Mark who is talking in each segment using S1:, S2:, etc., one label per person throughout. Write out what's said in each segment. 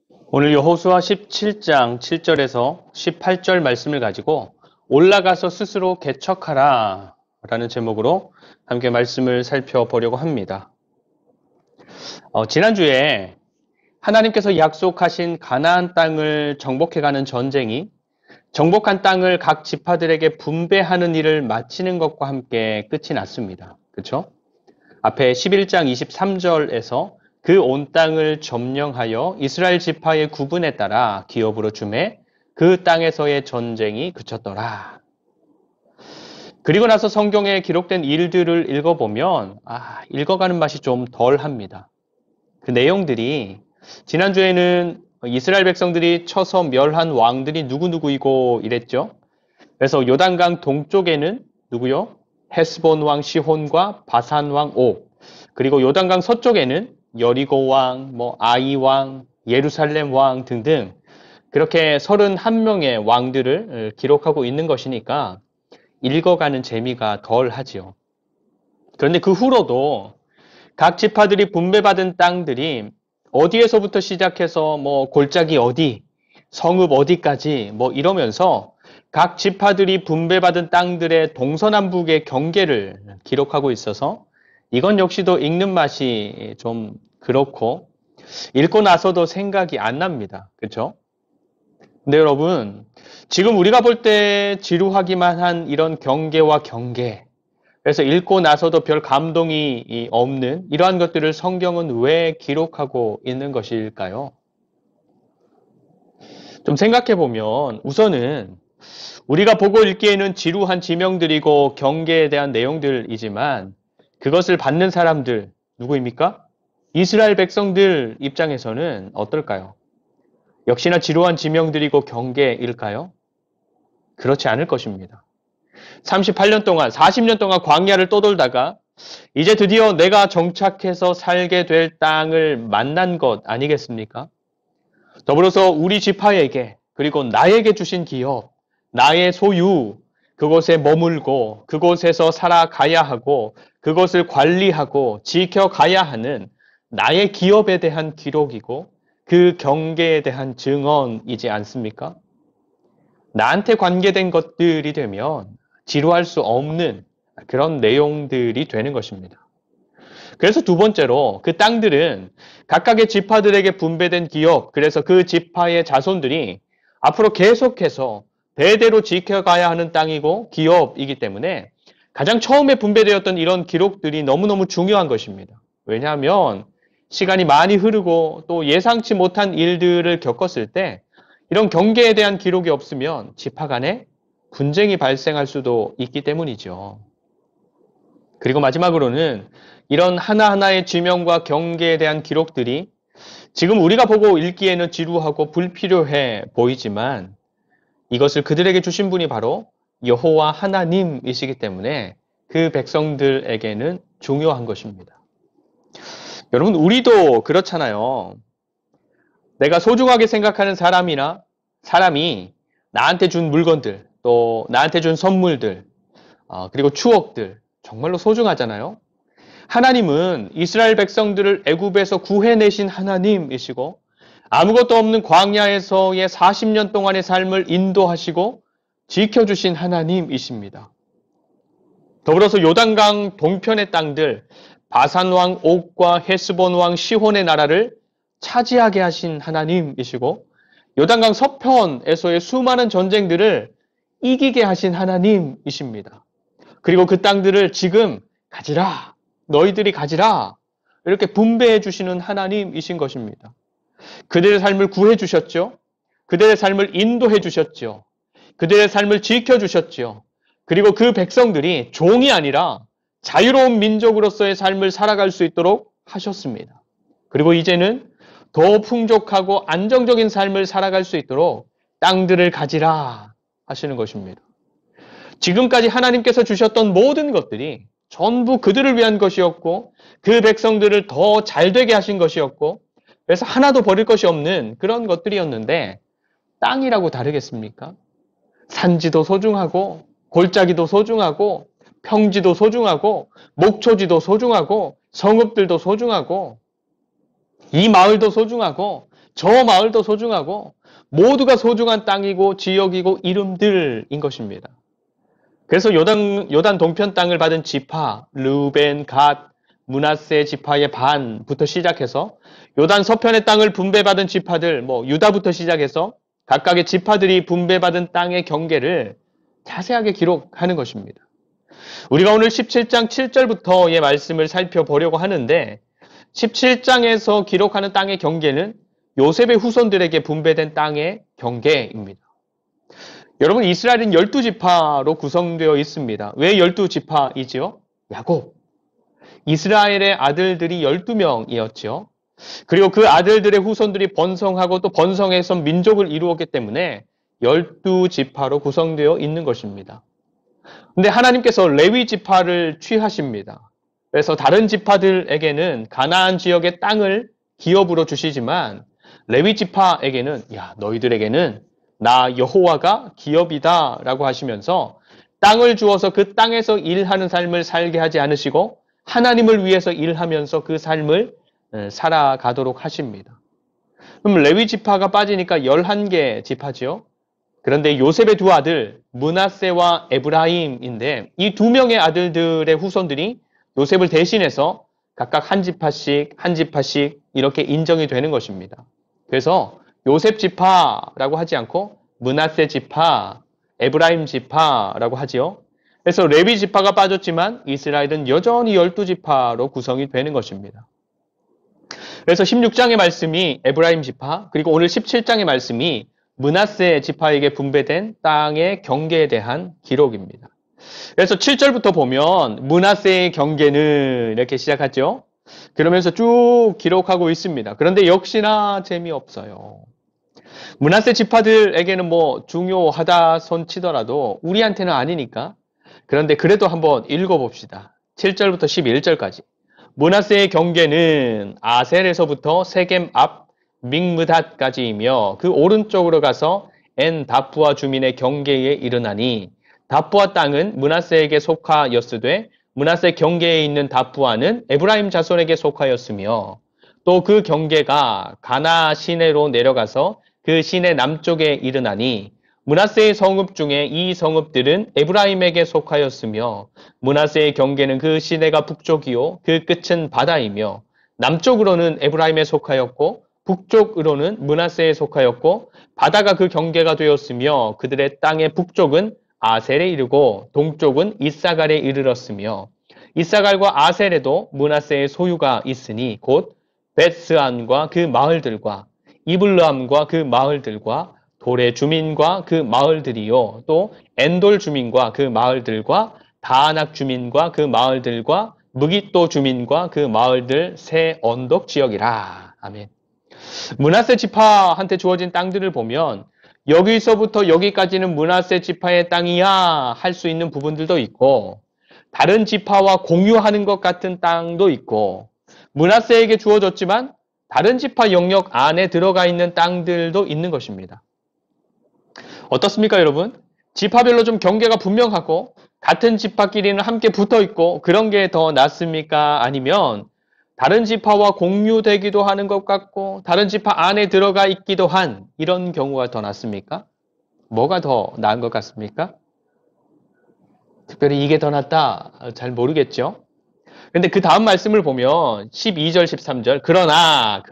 S1: 오늘 여호수아 17장 7절에서 18절 말씀을 가지고 올라가서 스스로 개척하라 라는 제목으로 함께 말씀을 살펴보려고 합니다. 지난주에 하나님께서 약속하신 가나안 땅을 정복해가는 전쟁이 정복한 땅을 각 지파들에게 분배하는 일을 마치는 것과 함께 끝이 났습니다. 그렇죠? 앞에 11장 23절에서 그 온 땅을 점령하여 이스라엘 지파의 구분에 따라 기업으로 주매 그 땅에서의 전쟁이 그쳤더라. 그리고 나서 성경에 기록된 일들을 읽어보면 읽어가는 맛이 좀 덜합니다. 그 내용들이 지난주에는 이스라엘 백성들이 쳐서 멸한 왕들이 누구누구이고 이랬죠. 그래서 요단강 동쪽에는 누구요? 헤스본 왕 시혼과 바산 왕 옥, 그리고 요단강 서쪽에는 여리고 왕, 아이 왕, 예루살렘 왕 등등 그렇게 31명의 왕들을 기록하고 있는 것이니까 읽어가는 재미가 덜하지요. 그런데 그 후로도 각 지파들이 분배받은 땅들이 어디에서부터 시작해서 골짜기 어디, 성읍 어디까지 이러면서 각 지파들이 분배받은 땅들의 동서남북의 경계를 기록하고 있어서 이건 역시도 읽는 맛이 좀 그렇고 읽고 나서도 생각이 안 납니다. 그렇죠? 근데 여러분, 지금 우리가 볼 때 지루하기만 한 이런 경계와 경계, 그래서 읽고 나서도 별 감동이 없는 이러한 것들을 성경은 왜 기록하고 있는 것일까요? 좀 생각해 보면 우선은 우리가 보고 읽기에는 지루한 지명들이고 경계에 대한 내용들이지만 그것을 받는 사람들 누구입니까? 이스라엘 백성들 입장에서는 어떨까요? 역시나 지루한 지명들이고 경계일까요? 그렇지 않을 것입니다. 38년 동안, 40년 동안 광야를 떠돌다가 이제 드디어 내가 정착해서 살게 될 땅을 만난 것 아니겠습니까? 더불어서 우리 지파에게 그리고 나에게 주신 기업, 나의 소유, 그곳에 머물고 그곳에서 살아가야 하고 그것을 관리하고 지켜가야 하는 나의 기업에 대한 기록이고 그 경계에 대한 증언이지 않습니까? 나한테 관계된 것들이 되면 지루할 수 없는 그런 내용들이 되는 것입니다. 그래서 두 번째로 그 땅들은 각각의 지파들에게 분배된 기업, 그래서 그 지파의 자손들이 앞으로 계속해서 대대로 지켜가야 하는 땅이고 기업이기 때문에 가장 처음에 분배되었던 이런 기록들이 너무너무 중요한 것입니다. 왜냐하면 시간이 많이 흐르고 또 예상치 못한 일들을 겪었을 때 이런 경계에 대한 기록이 없으면 지파 간에 분쟁이 발생할 수도 있기 때문이죠. 그리고 마지막으로는 이런 하나하나의 지명과 경계에 대한 기록들이 지금 우리가 보고 읽기에는 지루하고 불필요해 보이지만 이것을 그들에게 주신 분이 바로 여호와 하나님이시기 때문에 그 백성들에게는 중요한 것입니다. 여러분, 우리도 그렇잖아요. 내가 소중하게 생각하는 사람이 나한테 준 물건들, 또 나한테 준 선물들, 그리고 추억들 정말로 소중하잖아요. 하나님은 이스라엘 백성들을 애굽에서 구해내신 하나님이시고 아무것도 없는 광야에서의 40년 동안의 삶을 인도하시고 지켜주신 하나님이십니다. 더불어서 요단강 동편의 땅들, 바산 왕 옥과 헤스본 왕 시혼의 나라를 차지하게 하신 하나님이시고 요단강 서편에서의 수많은 전쟁들을 이기게 하신 하나님이십니다. 그리고 그 땅들을 지금 가지라, 너희들이 가지라 이렇게 분배해 주시는 하나님이신 것입니다. 그들의 삶을 구해 주셨죠. 그들의 삶을 인도해 주셨죠. 그들의 삶을 지켜 주셨죠. 그리고 그 백성들이 종이 아니라 자유로운 민족으로서의 삶을 살아갈 수 있도록 하셨습니다. 그리고 이제는 더 풍족하고 안정적인 삶을 살아갈 수 있도록 땅들을 가지라 하시는 것입니다. 지금까지 하나님께서 주셨던 모든 것들이 전부 그들을 위한 것이었고 그 백성들을 더 잘되게 하신 것이었고 그래서 하나도 버릴 것이 없는 그런 것들이었는데 땅이라고 다르겠습니까? 산지도 소중하고 골짜기도 소중하고 평지도 소중하고 목초지도 소중하고 성읍들도 소중하고 이 마을도 소중하고 저 마을도 소중하고 모두가 소중한 땅이고 지역이고 이름들인 것입니다. 그래서 요단 동편 땅을 받은 지파, 르우벤, 갓, 므낫세 지파의 반부터 시작해서 요단 서편의 땅을 분배받은 지파들, 유다부터 시작해서 각각의 지파들이 분배받은 땅의 경계를 자세하게 기록하는 것입니다. 우리가 오늘 17장 7절부터의 말씀을 살펴보려고 하는데 17장에서 기록하는 땅의 경계는 요셉의 후손들에게 분배된 땅의 경계입니다. 여러분, 이스라엘은 12지파로 구성되어 있습니다. 왜 12지파이지요? 야곱. 이스라엘의 아들들이 12명이었죠. 그리고 그 아들들의 후손들이 번성하고 또 번성해서 민족을 이루었기 때문에 12지파로 구성되어 있는 것입니다. 근데 하나님께서 레위 지파를 취하십니다. 그래서 다른 지파들에게는 가나안 지역의 땅을 기업으로 주시지만 레위 지파에게는 너희들에게는 나 여호와가 기업이다 라고 하시면서 땅을 주어서 그 땅에서 일하는 삶을 살게 하지 않으시고 하나님을 위해서 일하면서 그 삶을 살아가도록 하십니다. 그럼 레위 지파가 빠지니까 11개 지파지요. 그런데 요셉의 두 아들 므낫세와 에브라임인데 이 두 명의 아들들의 후손들이 요셉을 대신해서 각각 한 지파씩 이렇게 인정이 되는 것입니다. 그래서 요셉 지파라고 하지 않고 므낫세 지파, 에브라임 지파라고 하지요. 그래서 레위 지파가 빠졌지만 이스라엘은 여전히 12지파로 구성이 되는 것입니다. 그래서 16장의 말씀이 에브라임 지파, 그리고 오늘 17장의 말씀이 므낫세 지파에게 분배된 땅의 경계에 대한 기록입니다. 그래서 7절부터 보면 므낫세의 경계는 이렇게 시작하죠. 그러면서 쭉 기록하고 있습니다. 그런데 역시나 재미없어요. 므낫세 지파들에게는 중요하다 손 치더라도 우리한테는 아니니까. 그런데 그래도 한번 읽어봅시다. 7절부터 11절까지. 므낫세의 경계는 아셀에서부터 세겜 앞 믹므닷까지이며 그 오른쪽으로 가서 엔 다푸아 주민의 경계에 이르나니 다푸아 땅은 므낫세에게 속하였으되 므낫세 경계에 있는 다푸아는 에브라임 자손에게 속하였으며 또 그 경계가 가나 시내로 내려가서 그 시내 남쪽에 이르나니 므낫세의 성읍 중에 이 성읍들은 에브라임에게 속하였으며 므낫세의 경계는 그 시내가 북쪽이요 그 끝은 바다이며 남쪽으로는 에브라임에 속하였고 북쪽으로는 므낫세에 속하였고 바다가 그 경계가 되었으며 그들의 땅의 북쪽은 아셀에 이르고 동쪽은 이사갈에 이르렀으며 이사갈과 아셀에도 므낫세의 소유가 있으니 곧 벳스안과 그 마을들과 이블르함과 그 마을들과 돌의 주민과 그 마을들이요 또 엔돌 주민과 그 마을들과 다낙 주민과 그 마을들과 무깃도 주민과 그 마을들 새 언덕 지역이라. 아멘. 므낫세 지파한테 주어진 땅들을 보면 여기서부터 여기까지는 므낫세 지파의 땅이야 할 수 있는 부분들도 있고 다른 지파와 공유하는 것 같은 땅도 있고 므낫세에게 주어졌지만 다른 지파 영역 안에 들어가 있는 땅들도 있는 것입니다. 어떻습니까, 여러분? 지파별로 좀 경계가 분명하고 같은 지파끼리는 함께 붙어 있고 그런 게 더 낫습니까? 아니면 다른 지파와 공유되기도 하는 것 같고 다른 지파 안에 들어가 있기도 한 이런 경우가 더 낫습니까? 뭐가 더 나은 것 같습니까? 특별히 이게 더 낫다 잘 모르겠죠. 근데 그 다음 말씀을 보면 12절 13절 그러나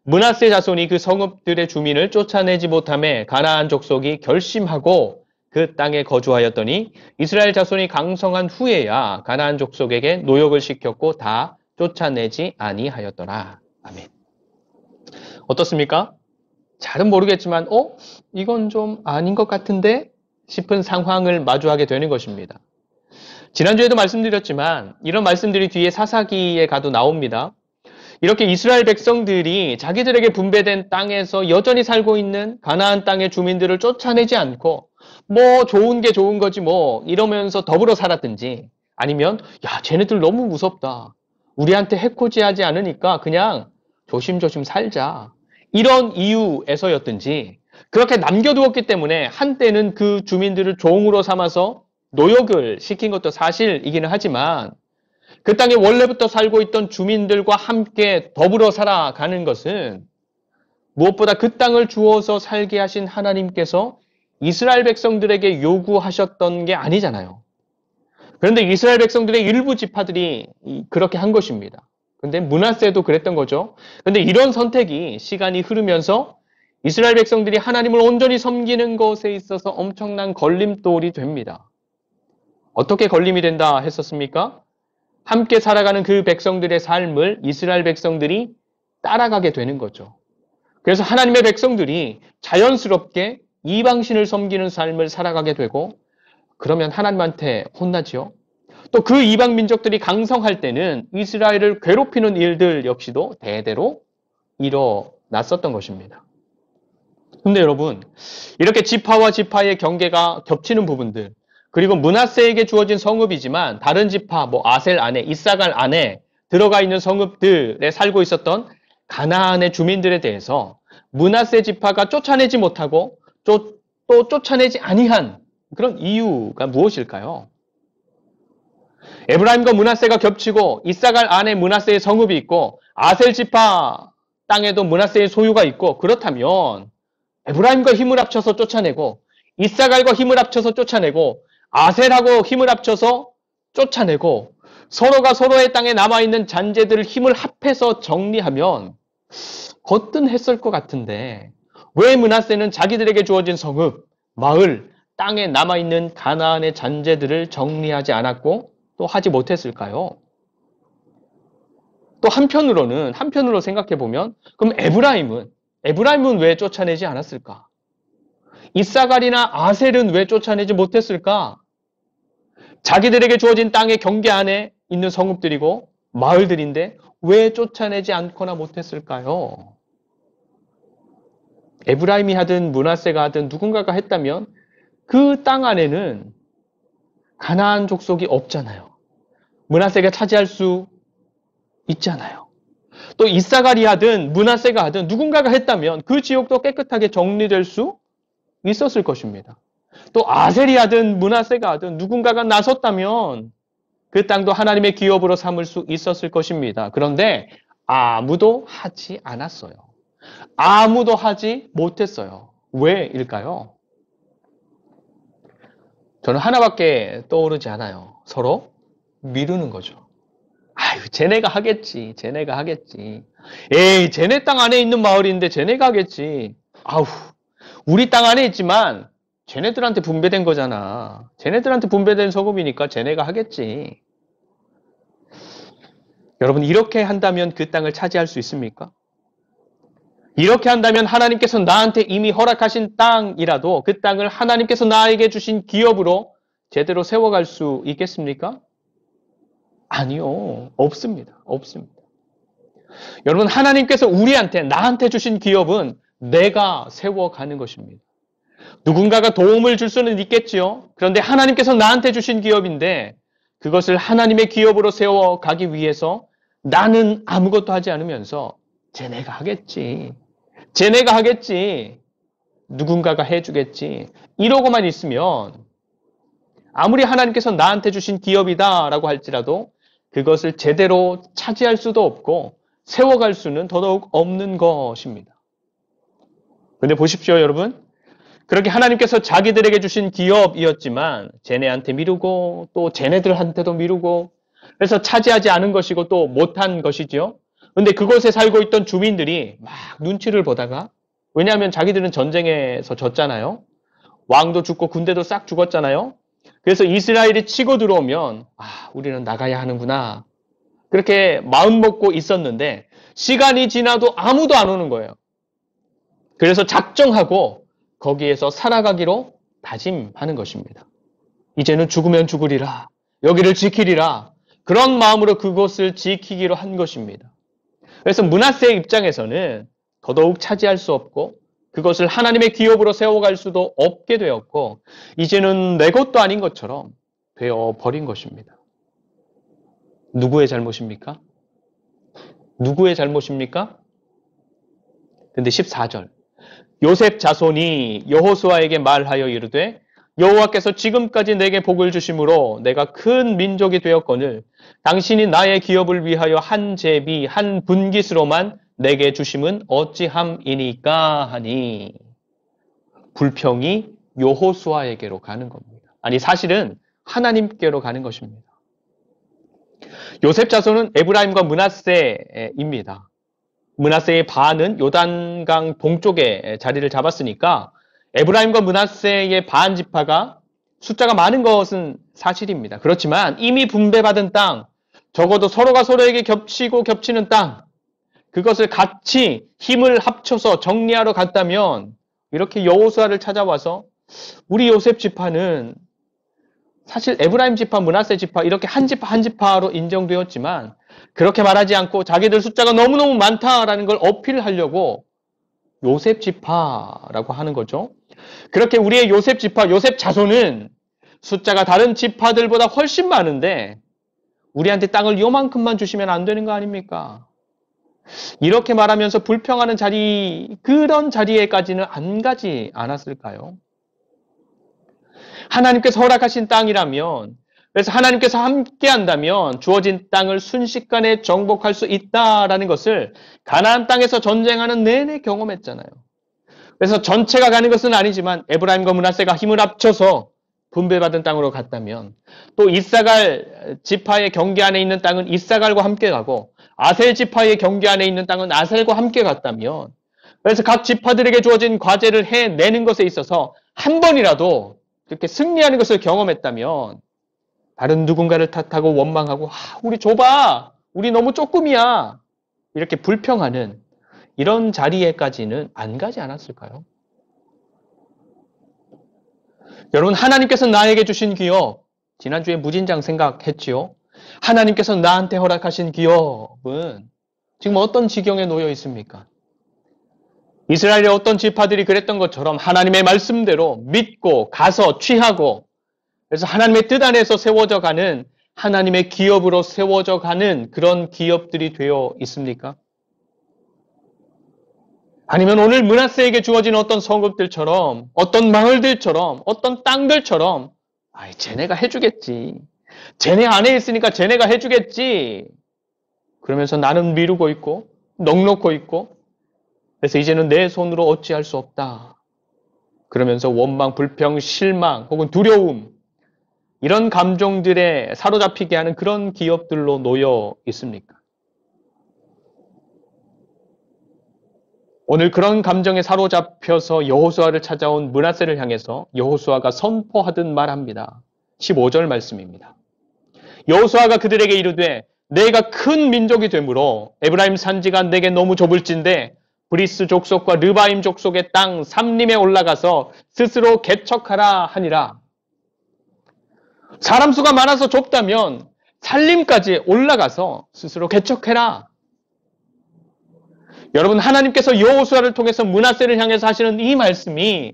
S1: 므낫세 자손이 그 성읍들의 주민을 쫓아내지 못하며 가나안 족속이 결심하고 그 땅에 거주하였더니 이스라엘 자손이 강성한 후에야 가나안 족속에게 노역을 시켰고 다 쫓아내지 아니하였더라. 아멘. 어떻습니까? 잘은 모르겠지만 이건 좀 아닌 것 같은데 싶은 상황을 마주하게 되는 것입니다. 지난주에도 말씀드렸지만 이런 말씀들이 뒤에 사사기에 가도 나옵니다. 이렇게 이스라엘 백성들이 자기들에게 분배된 땅에서 여전히 살고 있는 가나안 땅의 주민들을 쫓아내지 않고 좋은 게 좋은 거지 이러면서 더불어 살았든지 아니면 쟤네들 너무 무섭다. 우리한테 해코지하지 않으니까 그냥 조심조심 살자. 이런 이유에서였든지 그렇게 남겨두었기 때문에 한때는 그 주민들을 종으로 삼아서 노역을 시킨 것도 사실이기는 하지만 그 땅에 원래부터 살고 있던 주민들과 함께 더불어 살아가는 것은 무엇보다 그 땅을 주어서 살게 하신 하나님께서 이스라엘 백성들에게 요구하셨던 게 아니잖아요. 그런데 이스라엘 백성들의 일부 지파들이 그렇게 한 것입니다. 근데 므낫세도 그랬던 거죠. 근데 이런 선택이 시간이 흐르면서 이스라엘 백성들이 하나님을 온전히 섬기는 것에 있어서 엄청난 걸림돌이 됩니다. 어떻게 걸림이 된다 했었습니까? 함께 살아가는 그 백성들의 삶을 이스라엘 백성들이 따라가게 되는 거죠. 그래서 하나님의 백성들이 자연스럽게 이방신을 섬기는 삶을 살아가게 되고, 그러면 하나님한테 혼나지요. 또 그 이방 민족들이 강성할 때는 이스라엘을 괴롭히는 일들 역시도 대대로 일어났었던 것입니다. 근데 여러분, 이렇게 지파와 지파의 경계가 겹치는 부분들, 그리고 므낫세에게 주어진 성읍이지만 다른 지파, 아셀 안에, 이사갈 안에 들어가 있는 성읍들에 살고 있었던 가나안의 주민들에 대해서 므낫세 지파가 쫓아내지 못하고 또 쫓아내지 아니한 그런 이유가 무엇일까요? 에브라임과 므낫세가 겹치고 이사갈 안에 므낫세의 성읍이 있고 아셀 지파 땅에도 므낫세의 소유가 있고, 그렇다면 에브라임과 힘을 합쳐서 쫓아내고 이사갈과 힘을 합쳐서 쫓아내고 아셀하고 힘을 합쳐서 쫓아내고 서로가 서로의 땅에 남아있는 잔재들을 힘을 합해서 정리하면 거뜬했을 것 같은데, 왜 므낫세는 자기들에게 주어진 성읍, 마을, 땅에 남아있는 가나안의 잔재들을 정리하지 않았고 또 하지 못했을까요? 또 한편으로 생각해 보면, 그럼 에브라임은 왜 쫓아내지 않았을까? 이사갈이나 아셀은 왜 쫓아내지 못했을까? 자기들에게 주어진 땅의 경계 안에 있는 성읍들이고 마을들인데 왜 쫓아내지 않거나 못했을까요? 에브라임이 하든 므낫세가 하든 누군가가 했다면 그 땅 안에는 가나안 족속이 없잖아요. 므낫세가 차지할 수 있잖아요. 또 이사갈이 하든 므낫세가 하든 누군가가 했다면 그 지역도 깨끗하게 정리될 수 있었을 것입니다. 또 아셀이 하든 므낫세가 하든 누군가가 나섰다면 그 땅도 하나님의 기업으로 삼을 수 있었을 것입니다. 그런데 아무도 하지 않았어요. 아무도 하지 못했어요. 왜일까요? 저는 하나밖에 떠오르지 않아요. 서로 미루는 거죠. 아유, 쟤네가 하겠지. 에이, 쟤네 땅 안에 있는 마을인데 쟤네가 하겠지. 아우, 우리 땅 안에 있지만 쟤네들한테 분배된 거잖아. 쟤네들한테 분배된 소금이니까 쟤네가 하겠지. 여러분, 이렇게 한다면 그 땅을 차지할 수 있습니까? 이렇게 한다면 하나님께서 나한테 이미 허락하신 땅이라도 그 땅을 하나님께서 나에게 주신 기업으로 제대로 세워갈 수 있겠습니까? 아니요. 없습니다. 여러분, 하나님께서 나한테 주신 기업은 내가 세워가는 것입니다. 누군가가 도움을 줄 수는 있겠지요. 그런데 하나님께서 나한테 주신 기업인데 그것을 하나님의 기업으로 세워가기 위해서 나는 아무것도 하지 않으면서 쟤네가 하겠지. 누군가가 해주겠지. 이러고만 있으면 아무리 하나님께서 나한테 주신 기업이다라고 할지라도 그것을 제대로 차지할 수도 없고 세워갈 수는 더더욱 없는 것입니다. 그런데 보십시오, 여러분. 그렇게 하나님께서 자기들에게 주신 기업이었지만 쟤네한테 미루고 또 쟤네들한테도 미루고, 그래서 차지하지 않은 것이고 또 못한 것이죠. 그런데 그곳에 살고 있던 주민들이 막 눈치를 보다가, 왜냐하면 자기들은 전쟁에서 졌잖아요. 왕도 죽고 군대도 싹 죽었잖아요. 그래서 이스라엘이 치고 들어오면 우리는 나가야 하는구나. 그렇게 마음 먹고 있었는데 시간이 지나도 아무도 안 오는 거예요. 그래서 작정하고 거기에서 살아가기로 다짐하는 것입니다. 이제는 죽으면 죽으리라. 여기를 지키리라. 그런 마음으로 그곳을 지키기로 한 것입니다. 그래서 므낫세의 입장에서는 더더욱 차지할 수 없고 그것을 하나님의 기업으로 세워갈 수도 없게 되었고 이제는 내 것도 아닌 것처럼 되어버린 것입니다. 누구의 잘못입니까? 근데 14절, 요셉 자손이 여호수아에게 말하여 이르되 여호와께서 지금까지 내게 복을 주심으로 내가 큰 민족이 되었거늘 당신이 나의 기업을 위하여 한 제비 한 분깃으로만 내게 주심은 어찌함이니까 하니 불평이 여호수아에게로 가는 겁니다. 아니 사실은 하나님께로 가는 것입니다. 요셉 자손은 에브라임과 므낫세입니다. 므낫세의 반은 요단강 동쪽에 자리를 잡았으니까 에브라임과 므낫세의 반 지파가 숫자가 많은 것은 사실입니다. 그렇지만 이미 분배받은 땅, 적어도 서로가 서로에게 겹치고 겹치는 땅, 그것을 같이 힘을 합쳐서 정리하러 갔다면 이렇게 여호수아를 찾아와서 우리 요셉 지파는 사실 에브라임 지파, 므낫세 지파 이렇게 한 지파 한 지파로 인정되었지만 그렇게 말하지 않고 자기들 숫자가 너무너무 많다라는 걸 어필하려고 요셉 지파라고 하는 거죠. 그렇게 우리의 요셉 지파, 요셉 자손은 숫자가 다른 지파들보다 훨씬 많은데 우리한테 땅을 요만큼만 주시면 안 되는 거 아닙니까? 이렇게 말하면서 불평하는 자리, 그런 자리에까지는 안 가지 않았을까요? 하나님께서 허락하신 땅이라면, 그래서 하나님께서 함께 한다면 주어진 땅을 순식간에 정복할 수 있다라는 것을 가나안 땅에서 전쟁하는 내내 경험했잖아요. 그래서 전체가 가는 것은 아니지만 에브라임과 므낫세가 힘을 합쳐서 분배받은 땅으로 갔다면 또 이사갈 지파의 경계 안에 있는 땅은 이사갈과 함께 가고 아셀 지파의 경계 안에 있는 땅은 아셀과 함께 갔다면 그래서 각 지파들에게 주어진 과제를 해내는 것에 있어서 한 번이라도 그렇게 승리하는 것을 경험했다면 다른 누군가를 탓하고 원망하고 우리 좁아, 우리 너무 조금이야 이렇게 불평하는 이런 자리에까지는 안 가지 않았을까요? 여러분 하나님께서 나에게 주신 기업, 지난주에 무진장 생각했지요? 하나님께서 나한테 허락하신 기업은 지금 어떤 지경에 놓여 있습니까? 이스라엘의 어떤 지파들이 그랬던 것처럼 하나님의 말씀대로 믿고 가서 취하고 그래서 하나님의 뜻 안에서 세워져 가는 하나님의 기업으로 세워져 가는 그런 기업들이 되어 있습니까? 아니면 오늘 므낫세에게 주어진 어떤 성읍들처럼 어떤 마을들처럼 어떤 땅들처럼 쟤네가 해주겠지. 쟤네 안에 있으니까 쟤네가 해주겠지. 그러면서 나는 미루고 있고 넋놓고 있고 그래서 이제는 내 손으로 어찌할 수 없다. 그러면서 원망, 불평, 실망 혹은 두려움 이런 감정들에 사로잡히게 하는 그런 기업들로 놓여 있습니까? 오늘 그런 감정에 사로잡혀서 여호수아를 찾아온 므낫세를 향해서 여호수아가 선포하듯 말합니다. 15절 말씀입니다. 여호수아가 그들에게 이르되 내가 큰 민족이 되므로 에브라임 산지가 내게 너무 좁을진데 브리스 족속과 르바임 족속의 땅 삼림에 올라가서 스스로 개척하라 하니라. 사람 수가 많아서 좁다면 산림까지 올라가서 스스로 개척해라. 여러분 하나님께서 여호수아를 통해서 므낫세를 향해서 하시는 이 말씀이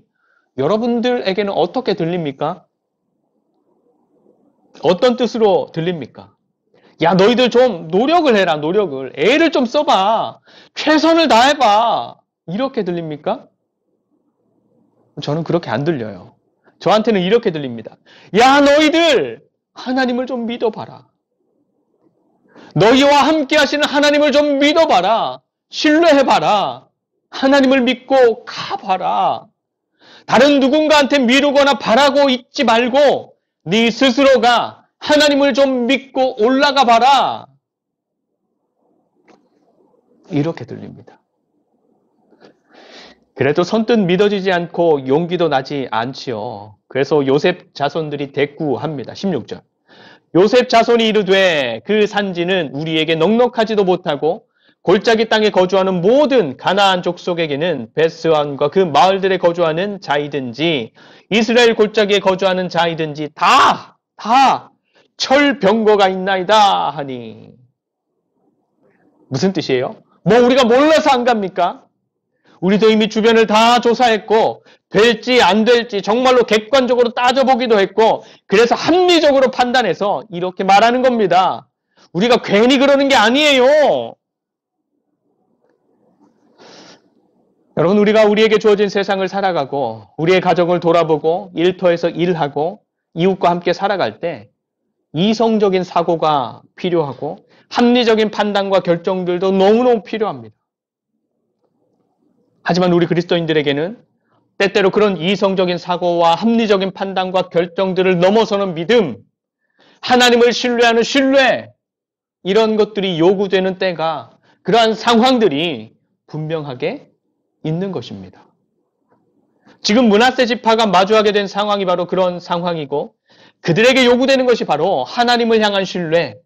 S1: 여러분들에게는 어떻게 들립니까? 어떤 뜻으로 들립니까? 야 너희들 좀 노력을 해라. 노력을. 애를 좀 써봐. 최선을 다해봐. 이렇게 들립니까? 저는 그렇게 안 들려요. 저한테는 이렇게 들립니다. 야 너희들 하나님을 좀 믿어봐라. 너희와 함께 하시는 하나님을 좀 믿어봐라. 신뢰해봐라. 하나님을 믿고 가봐라. 다른 누군가한테 미루거나 바라고 있지 말고 네 스스로가 하나님을 좀 믿고 올라가 봐라. 이렇게 들립니다. 그래도 선뜻 믿어지지 않고 용기도 나지 않지요. 그래서 요셉 자손들이 대꾸합니다. 16절. 요셉 자손이 이르되 그 산지는 우리에게 넉넉하지도 못하고 골짜기 땅에 거주하는 모든 가나안 족속에게는 베스안과 그 마을들에 거주하는 자이든지 이스라엘 골짜기에 거주하는 자이든지 다 철병거가 있나이다 하니. 무슨 뜻이에요? 뭐 우리가 몰라서 안 갑니까? 우리도 이미 주변을 다 조사했고 될지 안 될지 정말로 객관적으로 따져보기도 했고 그래서 합리적으로 판단해서 이렇게 말하는 겁니다. 우리가 괜히 그러는 게 아니에요. 여러분 우리가 우리에게 주어진 세상을 살아가고 우리의 가정을 돌아보고 일터에서 일하고 이웃과 함께 살아갈 때 이성적인 사고가 필요하고 합리적인 판단과 결정들도 너무너무 필요합니다. 하지만 우리 그리스도인들에게는 때때로 그런 이성적인 사고와 합리적인 판단과 결정들을 넘어서는 믿음, 하나님을 신뢰하는 신뢰, 이런 것들이 요구되는 때가, 그러한 상황들이 분명하게 있는 것입니다. 지금 므낫세 지파가 마주하게 된 상황이 바로 그런 상황이고, 그들에게 요구되는 것이 바로 하나님을 향한 신뢰,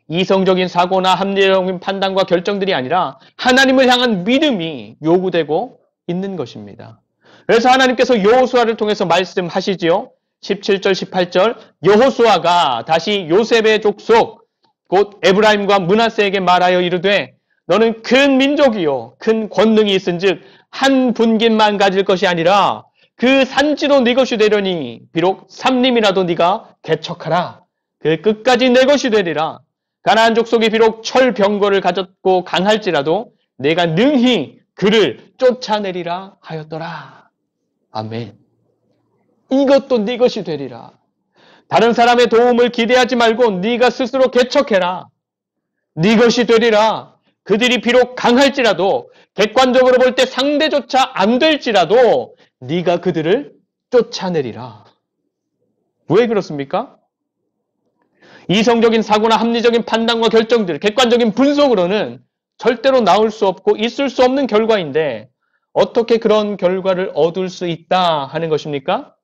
S1: 이성적인 사고나 합리적인 판단과 결정들이 아니라 하나님을 향한 믿음이 요구되고 있는 것입니다. 그래서 하나님께서 여호수아를 통해서 말씀하시지요. 17절, 18절, 여호수아가 다시 요셉의 족속, 곧 에브라임과 므낫세에게 말하여 이르되 너는 큰 민족이요 큰 권능이 있은즉 한 분깃만 가질 것이 아니라 그 산지도 네 것이 되려니 비록 삼림이라도 네가 개척하라. 그 끝까지 내 것이 되리라. 가나안 족속이 비록 철병거를 가졌고 강할지라도 내가 능히 그를 쫓아내리라 하였더라. 아멘. 이것도 네 것이 되리라. 다른 사람의 도움을 기대하지 말고 네가 스스로 개척해라. 네 것이 되리라. 그들이 비록 강할지라도 객관적으로 볼 때 상대조차 안 될지라도 네가 그들을 쫓아내리라. 왜 그렇습니까? 이성적인 사고나 합리적인 판단과 결정들, 객관적인 분석으로는 절대로 나올 수 없고 있을 수 없는 결과인데 어떻게 그런 결과를 얻을 수 있다 하는 것입니까?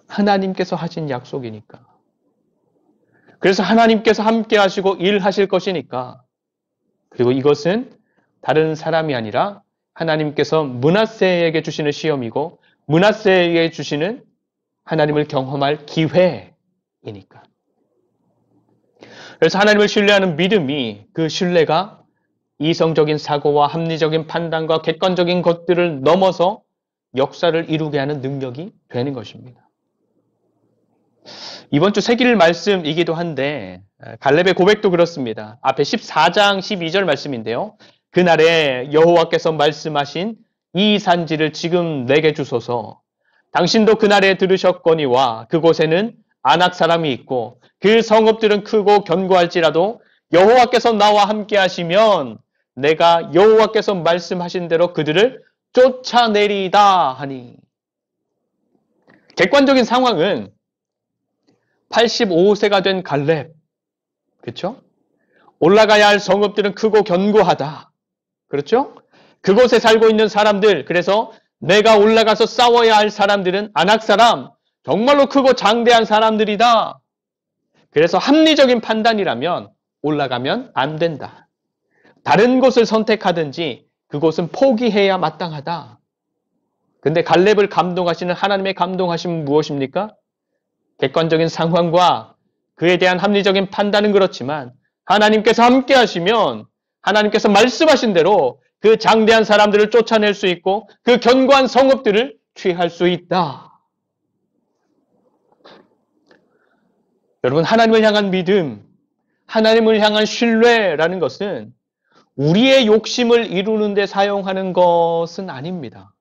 S1: 하나님께서 하신 약속이니까. 그래서 하나님께서 함께 하시고 일하실 것이니까. 그리고 이것은 다른 사람이 아니라 하나님께서 므낫세에게 주시는 시험이고 므낫세에게 주시는 하나님을 경험할 기회이니까. 그래서 하나님을 신뢰하는 믿음이, 그 신뢰가 이성적인 사고와 합리적인 판단과 객관적인 것들을 넘어서 역사를 이루게 하는 능력이 되는 것입니다. 이번 주 새길 말씀이기도 한데 갈렙의 고백도 그렇습니다. 앞에 14장 12절 말씀인데요. 그날에 여호와께서 말씀하신 이 산지를 지금 내게 주소서. 당신도 그날에 들으셨거니와 그곳에는 아낙 사람이 있고 그 성읍들은 크고 견고할지라도 여호와께서 나와 함께 하시면 내가 여호와께서 말씀하신 대로 그들을 쫓아내리다 하니. 객관적인 상황은 85세가 된 갈렙, 그렇죠? 올라가야 할 성읍들은 크고 견고하다, 그렇죠? 그곳에 살고 있는 사람들, 그래서 내가 올라가서 싸워야 할 사람들은 아낙 사람, 정말로 크고 장대한 사람들이다. 그래서 합리적인 판단이라면 올라가면 안 된다. 다른 곳을 선택하든지 그곳은 포기해야 마땅하다. 근데 갈렙을 감동하시는 하나님의 감동하심은 무엇입니까? 객관적인 상황과 그에 대한 합리적인 판단은 그렇지만 하나님께서 함께 하시면 하나님께서 말씀하신 대로 그 장대한 사람들을 쫓아낼 수 있고 그 견고한 성읍들을 취할 수 있다. 여러분, 하나님을 향한 믿음, 하나님을 향한 신뢰라는 것은 우리의 욕심을 이루는 데 사용하는 것은 아닙니다.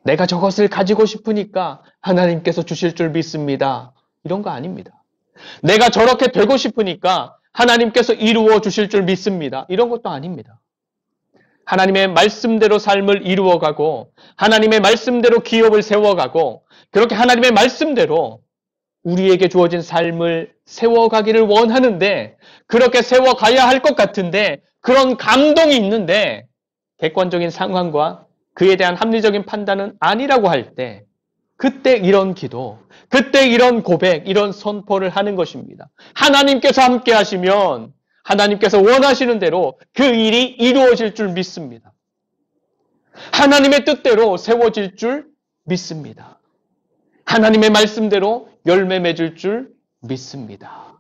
S1: 내가 저것을 가지고 싶으니까 하나님께서 주실 줄 믿습니다. 이런 거 아닙니다. 내가 저렇게 되고 싶으니까 하나님께서 이루어 주실 줄 믿습니다. 이런 것도 아닙니다. 하나님의 말씀대로 삶을 이루어가고 하나님의 말씀대로 기업을 세워가고 그렇게 하나님의 말씀대로 우리에게 주어진 삶을 세워가기를 원하는데 그렇게 세워가야 할 것 같은데 그런 감동이 있는데 객관적인 상황과 그에 대한 합리적인 판단은 아니라고 할 때 그때 이런 기도, 그때 이런 고백, 이런 선포를 하는 것입니다. 하나님께서 함께 하시면 하나님께서 원하시는 대로 그 일이 이루어질 줄 믿습니다. 하나님의 뜻대로 세워질 줄 믿습니다. 하나님의 말씀대로 열매 맺을 줄 믿습니다.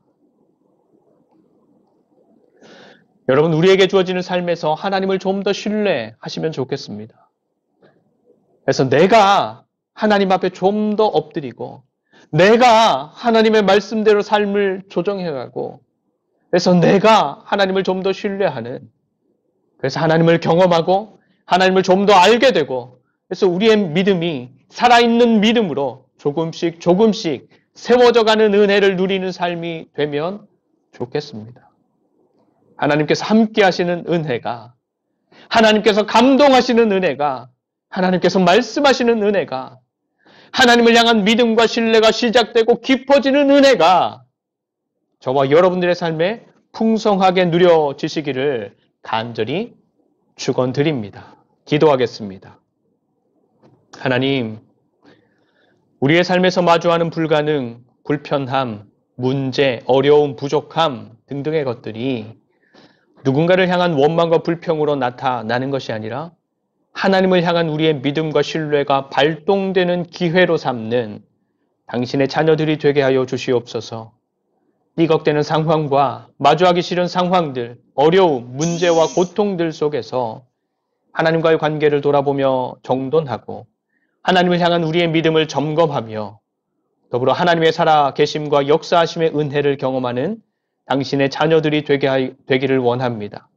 S1: 여러분, 우리에게 주어지는 삶에서 하나님을 좀 더 신뢰하시면 좋겠습니다. 그래서 내가 하나님 앞에 좀 더 엎드리고 내가 하나님의 말씀대로 삶을 조정해가고 그래서 내가 하나님을 좀 더 신뢰하는, 그래서 하나님을 경험하고 하나님을 좀 더 알게 되고 그래서 우리의 믿음이 살아있는 믿음으로 조금씩 조금씩 세워져가는 은혜를 누리는 삶이 되면 좋겠습니다. 하나님께서 함께 하시는 은혜가, 하나님께서 감동하시는 은혜가, 하나님께서 말씀하시는 은혜가, 하나님을 향한 믿음과 신뢰가 시작되고 깊어지는 은혜가 저와 여러분들의 삶에 풍성하게 누려지시기를 간절히 축원드립니다. 기도하겠습니다. 하나님, 우리의 삶에서 마주하는 불가능, 불편함, 문제, 어려움, 부족함 등등의 것들이 누군가를 향한 원망과 불평으로 나타나는 것이 아니라 하나님을 향한 우리의 믿음과 신뢰가 발동되는 기회로 삼는 당신의 자녀들이 되게 하여 주시옵소서. 띠걱대는 상황과 마주하기 싫은 상황들, 어려움, 문제와 고통들 속에서 하나님과의 관계를 돌아보며 정돈하고 하나님을 향한 우리의 믿음을 점검하며 더불어 하나님의 살아계심과 역사하심의 은혜를 경험하는 당신의 자녀들이 되기를 원합니다.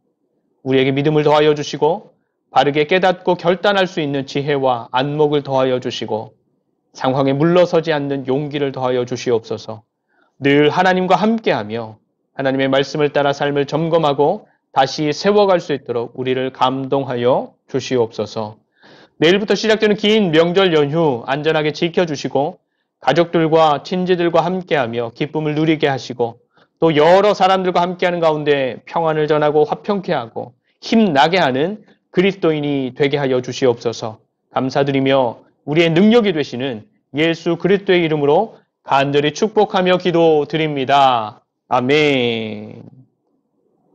S1: 우리에게 믿음을 더하여 주시고 바르게 깨닫고 결단할 수 있는 지혜와 안목을 더하여 주시고 상황에 물러서지 않는 용기를 더하여 주시옵소서. 늘 하나님과 함께하며 하나님의 말씀을 따라 삶을 점검하고 다시 세워갈 수 있도록 우리를 감동하여 주시옵소서. 내일부터 시작되는 긴 명절 연휴 안전하게 지켜주시고 가족들과 친지들과 함께하며 기쁨을 누리게 하시고 또 여러 사람들과 함께하는 가운데 평안을 전하고 화평케 하고 힘나게 하는 그리스도인이 되게 하여 주시옵소서. 감사드리며 우리의 능력이 되시는 예수 그리스도의 이름으로 간절히 축복하며 기도드립니다. 아멘.